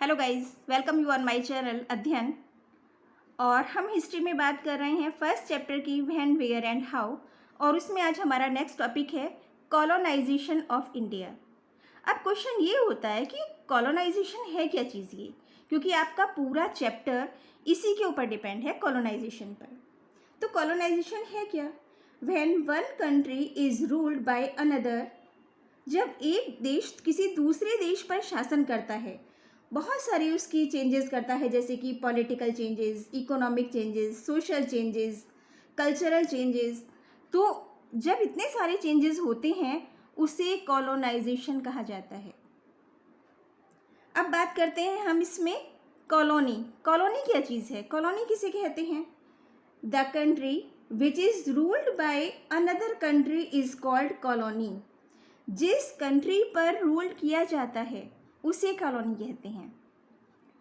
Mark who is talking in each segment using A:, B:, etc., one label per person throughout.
A: Hello guys, welcome you on my channel अध्ययन। और हम हिस्ट्री में बात कर रहे हैं फर्स्ट चैप्टर की व्हेन वेयर एंड हाउ। और उसमें आज हमारा नेक्स्ट टॉपिक है कॉलोनाइजेशन ऑफ इंडिया। अब क्वेश्चन ये होता है कि कॉलोनाइजेशन है क्या चीज़ ये, क्योंकि आपका पूरा चैप्टर इसी के ऊपर डिपेंड है, कॉलोनाइजेशन पर। तो कॉलोनाइजेशन है क्या? When one country is ruled by another, जब एक देश किसी दूसरे देश पर शासन करता है, बहुत सारी उसकी चेंजेस करता है, जैसे कि political changes, economic changes, social changes, cultural changes. तो जब इतने सारे चेंजेस होते हैं उसे कॉलोनाइजेशन कहा जाता है। अब बात करते हैं हम इसमें कॉलोनी। कॉलोनी क्या चीज़ है? कॉलोनी किसे कहते हैं? The country which is ruled by another country is called colony. जिस कंट्री पर रूल किया जाता है उसे कॉलोनी कहते हैं।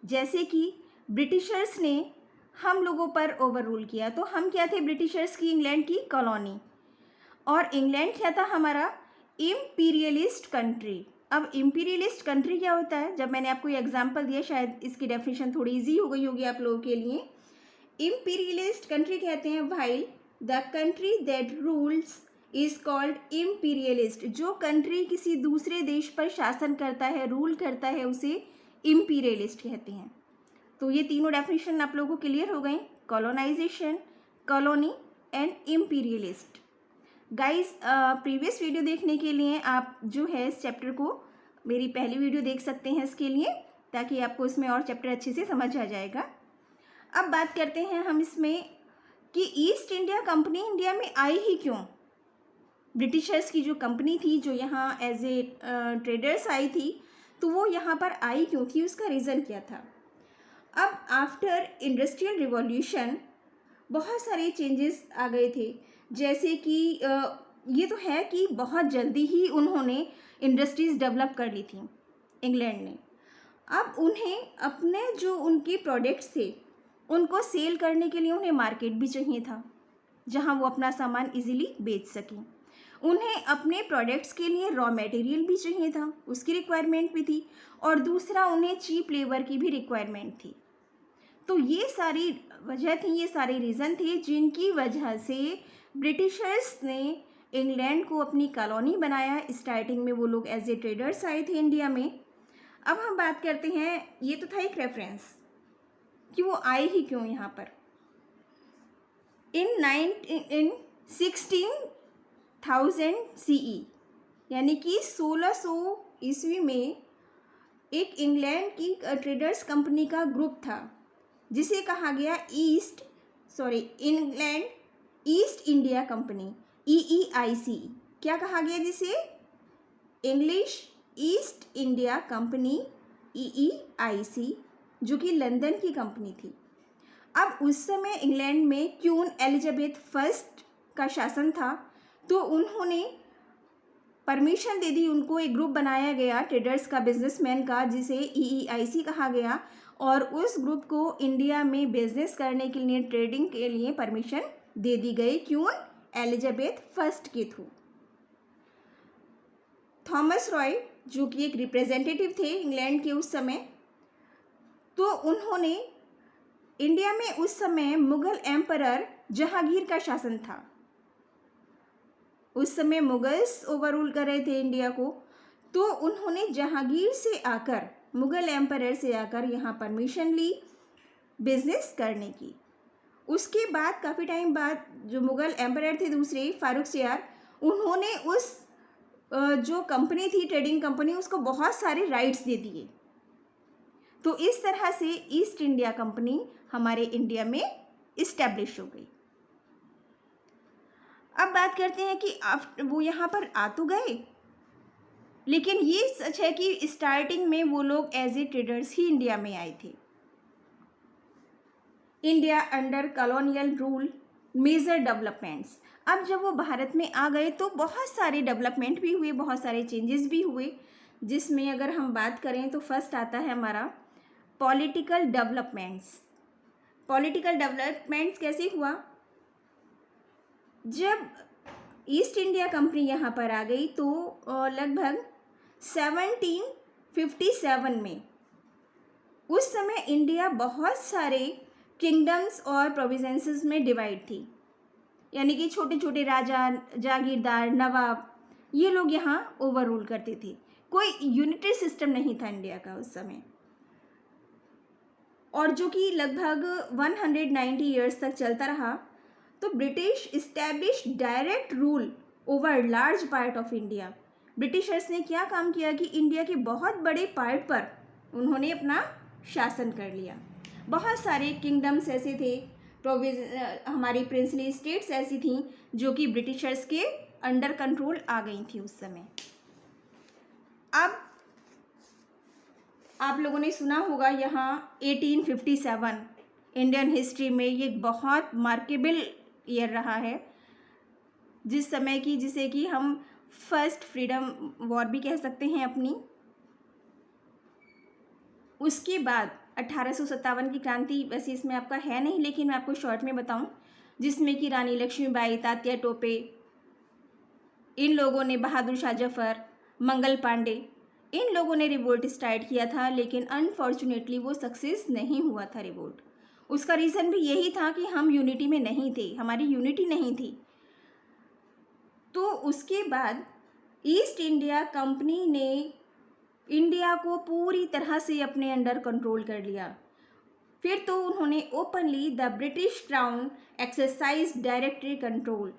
A: जैसे कि ब्रिटिशर्स ने हम लोगों पर ओवर रूल किया, तो हम क्या थे? ब्रिटिशर्स की इंग्लैंड की कॉलोनी। और इंग्लैंड क्या था? हमारा इम्पीरियलिस्ट कंट्री। अब इम्पीरियलिस्ट कंट्री क्या होता है? जब मैंने आपको ये एग्जांपल दिया, शायद इसकी डेफिनेशन थोड़ी इजी हो गई होगी आप लोगों के लिए। इम्पीरियलिस्ट कंट्री कहते हैं while the country that rules is called imperialist. जो कंट्री किसी दूसरे देश पर शासन करता है, रूल करता है, उसे इम्पीरियलिस्ट कहते हैं। तो ये तीनों डेफिनेशन आप लोगों को क्लियर हो गई, colonisation, colony and imperialist. Guys, previous video देखने के लिए आप जो है इस चैप्टर को मेरी पहली वीडियो देख सकते हैं इसके लिए, ताकि आपको इसमें और चैप्टर अच्छे से समझ आ जाएगा। अब बात करते हैं हम इसमें कि ईस्ट इंडिया कंपनी इंडिया में आई ही क्यों। ब्रिटिशर्स की जो कंपनी थी, जो यहाँ एज ए ट्रेडर्स आई थी, तो वो यहाँ पर आई क्यों थी, उसका रीज़न क्या था? अब आफ्टर इंडस्ट्रियल रिवॉल्यूशन बहुत सारे चेंजेस आ गए थे। जैसे कि ये तो है कि बहुत जल्दी ही उन्होंने इंडस्ट्रीज़ डेवलप कर ली थी इंग्लैंड ने। अब उन्हें अपने जो उनके प्रोडक्ट्स थे उनको सेल करने के लिए उन्हें मार्केट भी चाहिए था, जहां वो अपना सामान इजीली बेच सकें। उन्हें अपने प्रोडक्ट्स के लिए रॉ मटेरियल भी चाहिए था, उसकी रिक्वायरमेंट भी थी। और दूसरा, उन्हें चीप लेबर की भी रिक्वायरमेंट थी। तो ये सारी वजह थी, ये सारे रीज़न थे जिनकी वजह से ब्रिटिशर्स ने इंग्लैंड को अपनी कॉलोनी बनाया। स्टार्टिंग में वो लोग एज ए ट्रेडर्स आए थे इंडिया में। अब हम बात करते हैं, ये तो था एक रेफरेंस कि वो आए ही क्यों यहाँ पर। इन 16,000 CE, यानी कि 1600 ईस्वी में एक इंग्लैंड की ट्रेडर्स कंपनी का ग्रुप था जिसे कहा गया England east India company, EEIC। क्या कहा गया जिसे? English east India company, EEIC, जो कि लंदन की कंपनी थी। अब उस समय इंग्लैंड में क्वीन एलिजाबेथ फर्स्ट का शासन था, तो उन्होंने परमिशन दे दी, उनको एक ग्रुप बनाया गया ट्रेडर्स का, बिजनेसमैन का, जिसे EEIC कहा गया। और उस ग्रुप को इंडिया में बिजनेस करने के लिए, ट्रेडिंग के लिए परमिशन दे दी गई क्वीन एलिजाबेथ फर्स्ट के थ्रू। थॉमस रॉय, जो कि एक रिप्रेजेंटेटिव थे इंग्लैंड के उस समय, तो उन्होंने इंडिया में उस समय मुगल एम्परर जहांगीर का शासन था। उस समय मुगल्स ओवर रूल कर रहे थे इंडिया को, तो उन्होंने जहांगीर से आकर, मुगल एम्परर से आकर यहाँ परमिशन ली बिजनेस करने की। उसके बाद काफ़ी टाइम बाद जो मुगल एम्परर थे दूसरे, फारूकसियार, उन्होंने उस जो कंपनी थी, ट्रेडिंग कंपनी, उसको बहुत सारे राइट्स दे दिए। तो इस तरह से ईस्ट इंडिया कंपनी हमारे इंडिया में इस्टेब्लिश हो गई। अब बात करते हैं कि वो यहाँ पर आ तो गए, लेकिन ये सच है कि स्टार्टिंग में वो लोग एज ए ट्रेडर्स ही इंडिया में आए थे। India under colonial rule, major developments. अब जब वो भारत में आ गए तो बहुत सारे डेवलपमेंट भी हुए, बहुत सारे चेंजेस भी हुए, जिसमें अगर हम बात करें तो फर्स्ट आता है हमारा पॉलिटिकल डेवलपमेंट्स। पॉलिटिकल डेवलपमेंट्स कैसे हुआ? जब ईस्ट इंडिया कंपनी यहाँ पर आ गई तो लगभग 1757 में उस समय इंडिया बहुत सारे किंगडम्स और प्रोविंसेस में डिवाइड थी, यानी कि छोटे छोटे राजा, जागीरदार, नवाब, ये लोग यहाँ ओवर रूल करते थे। कोई यूनिटरी सिस्टम नहीं था इंडिया का उस समय, और जो कि लगभग 190 ईयर्स तक चलता रहा। तो British establish direct rule over large part of India. Britishers ने क्या काम किया कि इंडिया के बहुत बड़े पार्ट पर उन्होंने अपना शासन कर लिया। बहुत सारे किंगडम्स ऐसे थे, हमारी प्रिंसली स्टेट्स ऐसी थीं जो कि ब्रिटिशर्स के अंडर कंट्रोल आ गई थी उस समय। अब आप लोगों ने सुना होगा यहाँ 1857 इंडियन हिस्ट्री में ये बहुत मार्केबल ईयर रहा है, जिस समय की जिसे कि हम फर्स्ट फ्रीडम वॉर भी कह सकते हैं अपनी। उसके बाद 1857 की क्रांति, वैसे इसमें आपका है नहीं लेकिन मैं आपको शॉर्ट में बताऊं, जिसमें कि रानी लक्ष्मीबाई, तात्या टोपे, इन लोगों ने, बहादुर शाह जफर, मंगल पांडे, इन लोगों ने रिवोल्ट स्टार्ट किया था, लेकिन अनफॉर्चुनेटली वो सक्सेस नहीं हुआ था रिवोल्ट। उसका रीज़न भी यही था कि हम यूनिटी में नहीं थे, हमारी यूनिटी नहीं थी। तो उसके बाद ईस्ट इंडिया कंपनी ने इंडिया को पूरी तरह से अपने अंडर कंट्रोल कर लिया। फिर तो उन्होंने openly the British crown exercise directory control,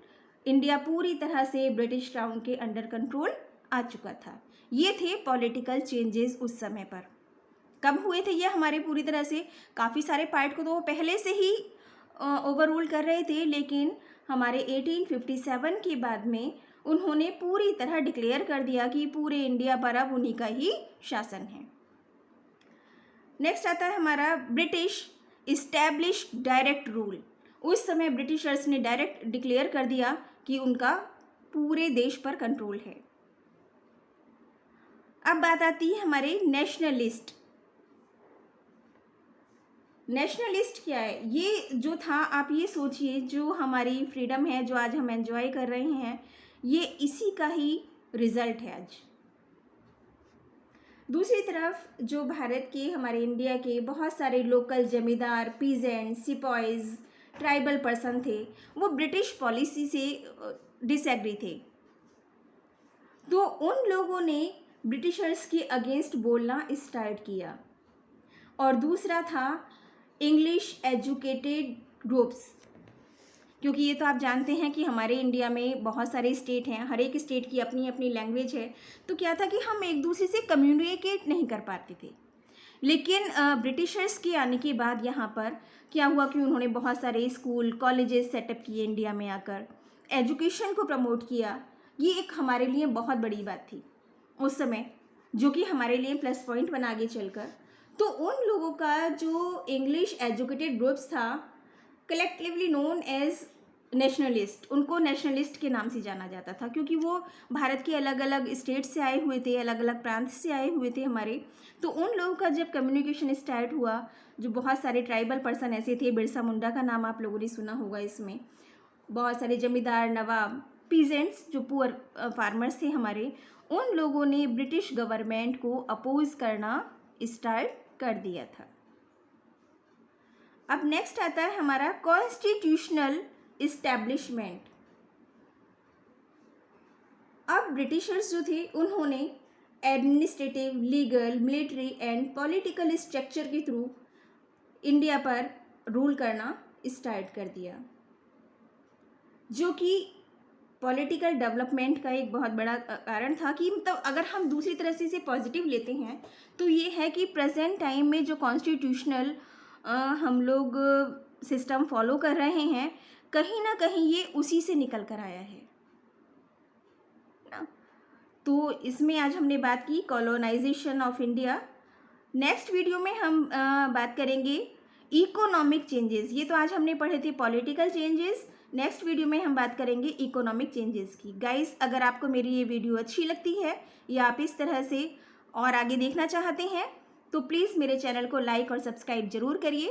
A: India पूरी तरह से ब्रिटिश क्राउन के अंडर कंट्रोल आ चुका था। ये थे पॉलिटिकल चेंजेस उस समय पर। कब हुए थे ये हमारे पूरी तरह से? काफ़ी सारे पार्ट को तो वो पहले से ही ओवर रूल कर रहे थे, लेकिन हमारे 1857 के बाद में उन्होंने पूरी तरह डिक्लेयर कर दिया कि पूरे इंडिया पर अब उन्हीं का ही शासन है। नेक्स्ट आता है हमारा ब्रिटिश इस्टेब्लिश डायरेक्ट रूल। उस समय ब्रिटिशर्स ने डायरेक्ट डिक्लेयर कर दिया कि उनका पूरे देश पर कंट्रोल है। अब बात आती है हमारे नेशनलिस्ट। नेशनलिस्ट क्या है? ये जो था, आप ये सोचिए, जो हमारी फ्रीडम है, जो आज हम एंजॉय कर रहे हैं, ये इसी का ही रिजल्ट है आज। दूसरी तरफ जो भारत के, हमारे इंडिया के बहुत सारे लोकल जमींदार, पीजेंट, सिपॉइज, ट्राइबल पर्सन थे, वो ब्रिटिश पॉलिसी से डिसएग्री थे। तो उन लोगों ने ब्रिटिशर्स के अगेंस्ट बोलना स्टार्ट किया। और दूसरा था इंग्लिश एजुकेटेड ग्रुप्स, क्योंकि ये तो आप जानते हैं कि हमारे इंडिया में बहुत सारे स्टेट हैं, हर एक स्टेट की अपनी अपनी लैंग्वेज है। तो क्या था कि हम एक दूसरे से कम्युनिकेट नहीं कर पाते थे। लेकिन ब्रिटिशर्स के आने के बाद यहाँ पर क्या हुआ कि उन्होंने बहुत सारे स्कूल, कॉलेजेस सेटअप किए इंडिया में आकर, एजुकेशन को प्रमोट किया। ये एक हमारे लिए बहुत बड़ी बात थी उस समय, जो कि हमारे लिए प्लस पॉइंट बना आगे चलकर। तो उन लोगों का जो इंग्लिश एजुकेटेड ग्रुप्स था, कलेक्टिवली नोन एज नेशनलिस्ट, उनको नेशनलिस्ट के नाम से जाना जाता था, क्योंकि वो भारत के अलग अलग स्टेट से आए हुए थे, अलग अलग प्रांत से आए हुए थे हमारे। तो उन लोगों का जब कम्युनिकेशन स्टार्ट हुआ, जो बहुत सारे ट्राइबल पर्सन ऐसे थे, बिरसा मुंडा का नाम आप लोगों ने सुना होगा, इसमें बहुत सारे जमींदार, नवाब, पीजेंट्स, जो पुअर फार्मर्स थे हमारे, उन लोगों ने ब्रिटिश गवर्नमेंट को अपोज करना स्टार्ट कर दिया था। अब नेक्स्ट आता है हमारा कॉन्स्टिट्यूशनल इस्टेब्लिशमेंट। अब ब्रिटिशर्स जो थे, उन्होंने administrative, legal, military and political structure के थ्रू इंडिया पर रूल करना स्टार्ट कर दिया, जो कि पॉलिटिकल डेवलपमेंट का एक बहुत बड़ा कारण था। कि मतलब अगर हम दूसरी तरह से इसे पॉजिटिव लेते हैं तो ये है कि प्रेजेंट टाइम में जो कॉन्स्टिट्यूशनल हम लोग सिस्टम फॉलो कर रहे हैं, कहीं ना कहीं ये उसी से निकल कर आया है ना। तो इसमें आज हमने बात की colonisation of India. Next video में हम बात करेंगे इकोनॉमिक चेंजेस। ये तो आज हमने पढ़े थे पॉलिटिकल चेंजेस, नेक्स्ट वीडियो में हम बात करेंगे इकोनॉमिक चेंजेस की। गाइस, अगर आपको मेरी ये वीडियो अच्छी लगती है या आप इस तरह से और आगे देखना चाहते हैं तो प्लीज़ मेरे चैनल को लाइक और सब्सक्राइब ज़रूर करिए।